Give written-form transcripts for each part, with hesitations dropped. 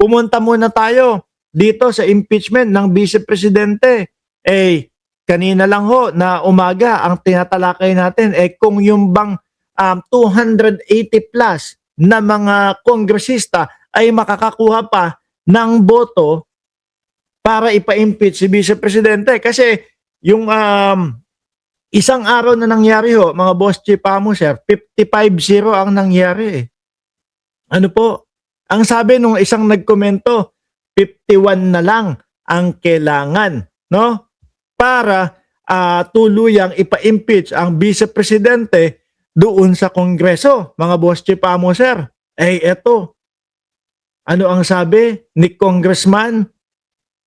pumunta muna tayo dito sa impeachment ng Vice Presidente. Kanina lang ho na umaga ang tinatalakay natin kung yung bang 280 plus na mga kongresista ay makakakuha pa ng boto para ipa-impeach si Vice Presidente. Kasi yung isang araw na nangyari ho, mga boss chief amo sir, 55-0 ang nangyari. Ano po? Ang sabi nung isang nagkomento, 51 na lang ang kailangan, no? Para tuluyang ipa-impeach ang Vice Presidente doon sa Kongreso, mga boss chief amo sir. Eto, ano ang sabi ni Congressman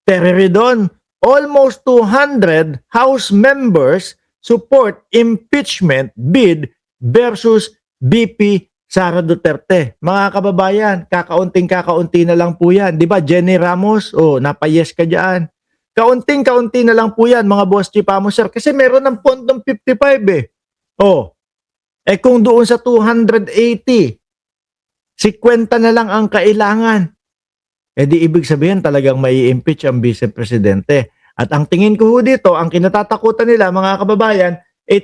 Terry Redon? Almost 200 House members support impeachment bid versus BP Sara Duterte. Mga kababayan, kakaunting-kakaunti na lang po yan. Di ba, Jenny Ramos? Napayes ka dyan. Kaunting-kaunti na lang po yan, mga boss chief amo sir. Kasi meron ng pondong 55 kung doon sa 280, 50 na lang ang kailangan. Di ibig sabihin talagang may impeach ang Vice Presidente. At ang tingin ko dito, ang kinatatakutan nila, mga kababayan,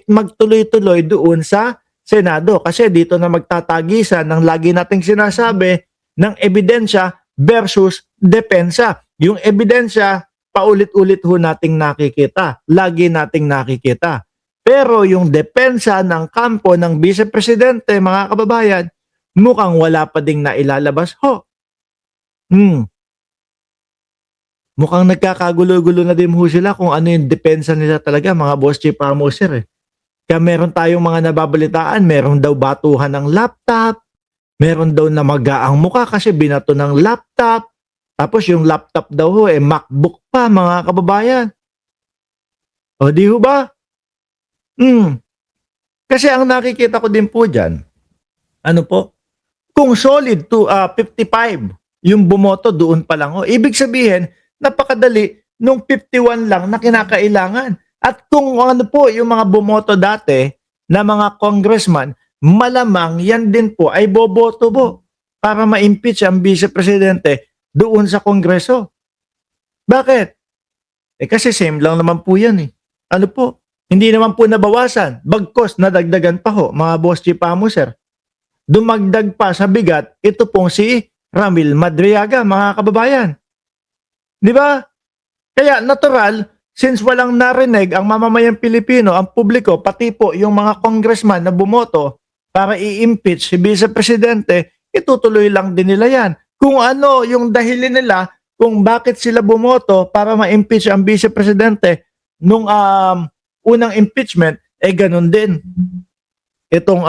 magtuloy-tuloy doon sa Senado. Kasi dito na magtatagisan ng lagi nating sinasabi ng ebidensya versus depensa. Yung ebidensya, paulit-ulit ho nating nakikita. Lagi nating nakikita. Pero yung depensa ng kampo ng Vice Presidente, mga kababayan, mukhang wala pa ding nailalabas ho. Mukhang nagkakagulo-gulo na din ho sila kung ano yung depensa nila talaga, mga boss chief amo sir. Kaya meron tayong mga nababalitaan, meron daw batuhan ng laptop, meron daw namaga ang muka kasi binato ng laptop, tapos yung laptop daw ho, MacBook pa, mga kababayan. Di ho ba? Kasi ang nakikita ko din po dyan, ano po, kung solid to 55 yung bumoto doon pa lang ho, ibig sabihin, napakadali nung 51 lang na kinakailangan. At kung ano po yung mga bumoto dati na mga congressman, malamang yan din po ay boboto po para ma-impeach ang Vice Presidente doon sa Kongreso. Bakit? Kasi same lang naman po yan Ano po? Hindi naman po nabawasan. Bagkos nadagdagan pa ho, mga boss chief amo sir. Dumagdag pa sa bigat, ito pong si Ramil Madriaga, mga kababayan. Di ba? Kaya natural, since walang narinig ang mamamayang Pilipino, ang publiko, pati po yung mga congressman na bumoto para i-impeach si Vice Presidente, itutuloy lang din nila yan. Kung ano yung dahilan nila kung bakit sila bumoto para ma-impeach ang Vice Presidente nung unang impeachment, ganun din. Itong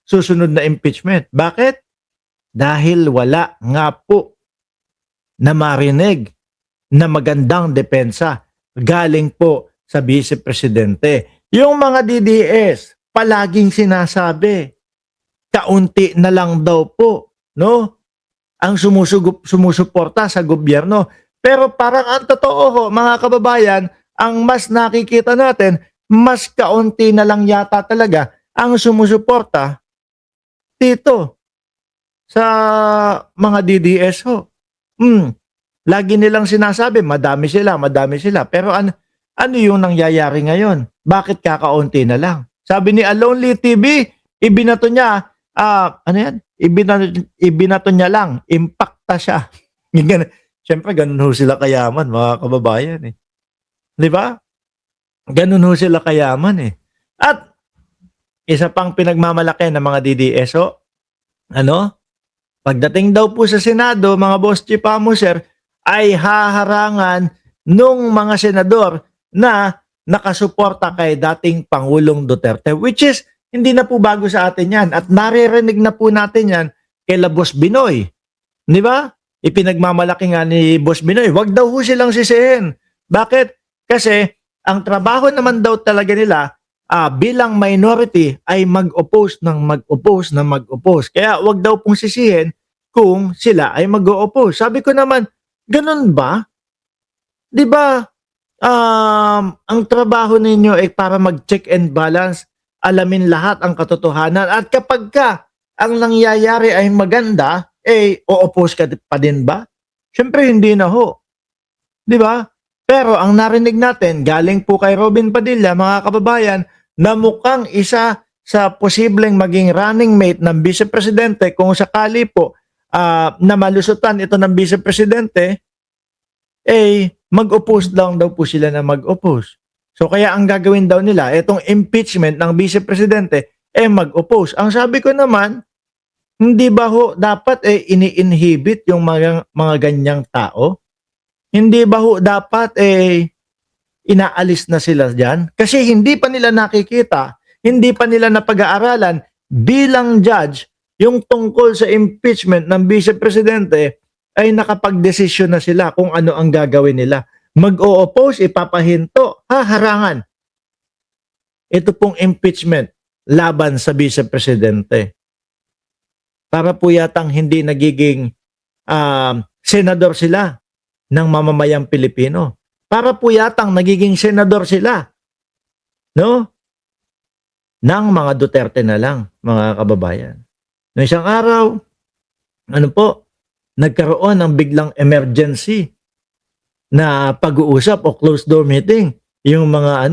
susunod na impeachment. Bakit? Dahil wala nga po na marinig na magandang depensa galing po sa Vice Presidente. Yung mga DDS, palaging sinasabi, kaunti na lang daw po, no? Ang sumusuporta sa gobyerno. Pero parang ang totoo ho, mga kababayan, ang mas nakikita natin, mas kaunti na lang yata talaga ang sumusuporta dito sa mga DDS ho. Lagi nilang sinasabi, madami sila. Pero ano yung nangyayari ngayon? Bakit kakaunti na lang? Sabi ni Alonly TV, ibinato niya, Ibinato niya lang, impacta siya. Siyempre, ganun ho sila kayaman, mga kababayan Di ba? Ganun ho sila kayaman At isa pang pinagmamalaki ng mga DDS pagdating daw po sa Senado, mga boss chief amo sir, ay haharangan nung mga senador na nakasuporta kay dating Pangulong Duterte, which is hindi na po bago sa atin yan at naririnig na po natin yan kay Boss Binoy. Di ba? Ipinagmamalaki nga ni Boss Binoy, wag daw ho silang sisihin. Bakit? Kasi ang trabaho naman daw talaga nila bilang minority ay mag-oppose. Kaya wag daw pong sisihin kung sila ay mag-oppose. Sabi ko naman, ganun ba? Di ba? Ang trabaho ninyo ay para mag-check and balance, alamin lahat ang katotohanan. At kapag ang nangyayari ay maganda, o-oppose ka pa din ba? Siyempre, hindi na ho. Di ba? Pero ang narinig natin, galing po kay Robin Padilla, mga kababayan, na mukhang isa sa posibleng maging running mate ng Vice Presidente kung sakali po na malusutan ito ng Vice Presidente, mag-oppose lang daw po sila na mag-oppose. So kaya ang gagawin daw nila, itong impeachment ng Vice Presidente, mag-oppose. Ang sabi ko naman, hindi ba ho dapat ini-inhibit yung mga ganyang tao? Hindi ba ho dapat inaalis na sila dyan? Kasi hindi pa nila nakikita, hindi pa nila napag-aaralan bilang judge yung tungkol sa impeachment ng Vice Presidente ay nakapag-desisyon na sila kung ano ang gagawin nila. Mag-o-oppose, ipapahinto, harangan. Ito pong impeachment laban sa Vice Presidente. Para po yatang hindi nagiging senador sila ng mamamayang Pilipino. Para po yatang nagiging senador sila, no? Ng mga Duterte na lang, mga kababayan. Noong isang araw, nagkaroon ng biglang emergency na pag-uusap o closed door meeting. Yung mga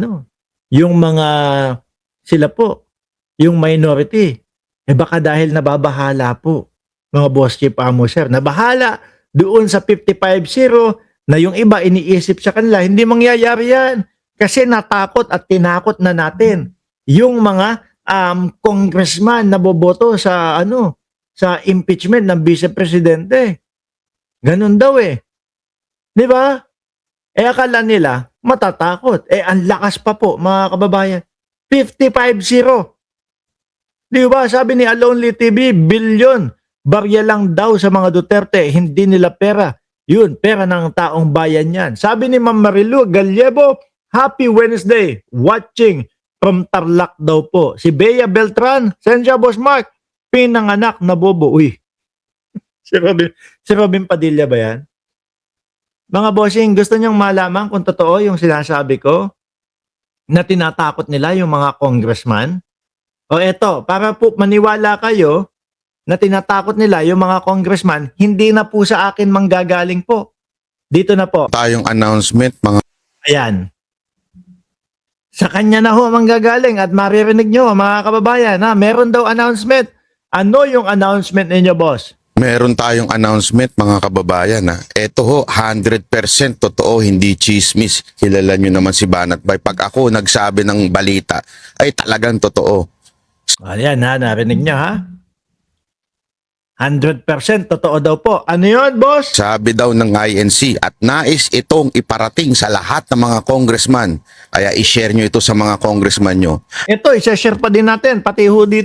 sila po, yung minority. Baka dahil nababahala po, mga boss chief amo sir, nabahala doon sa 55-0 na yung iba iniisip sa kanila, hindi mangyayari yan. Kasi natakot at tinakot na natin yung mga congressman na boboto sa sa impeachment ng Vice Presidente. Ganun daw Di ba? Akala nila matatakot. Ang lakas pa po, mga kababayan. 55-0. Di ba? Sabi ni Alonly TV, bilyon. Barya lang daw sa mga Duterte. Hindi nila pera. Yun, pera ng taong bayan yan. Sabi ni Ma'am Marilu Gallego, Happy Wednesday. Watching from Tarlac daw po. Si Bea Beltran, Sensya Boss Mark, pinanganak na bobo. Uy, si Robin Padilla ba yan? Mga bossing, gusto niyong malaman kung totoo yung sinasabi ko na tinatakot nila yung mga congressman? O eto, para po maniwala kayo na tinatakot nila yung mga congressman, hindi na po sa akin manggagaling po. Dito na po. Tayong announcement, mga Ayan. Sa kanya na ho manggagaling at maririnig nyo, mga kababayan, meron daw announcement. Ano yung announcement ninyo, boss? meron tayong announcement, mga kababayan. Ito ho, 100% totoo, hindi chismis. Kilala nyo naman si Banat Bay. Pag ako nagsabi ng balita, ay talagang totoo. Ayan narinig nyo 100% totoo daw po. Ano yun, boss? Sabi daw ng INC at nais itong iparating sa lahat ng mga congressman. Kaya i-share nyo ito sa mga congressman nyo. Ito, isa-share pa din natin, pati ho dito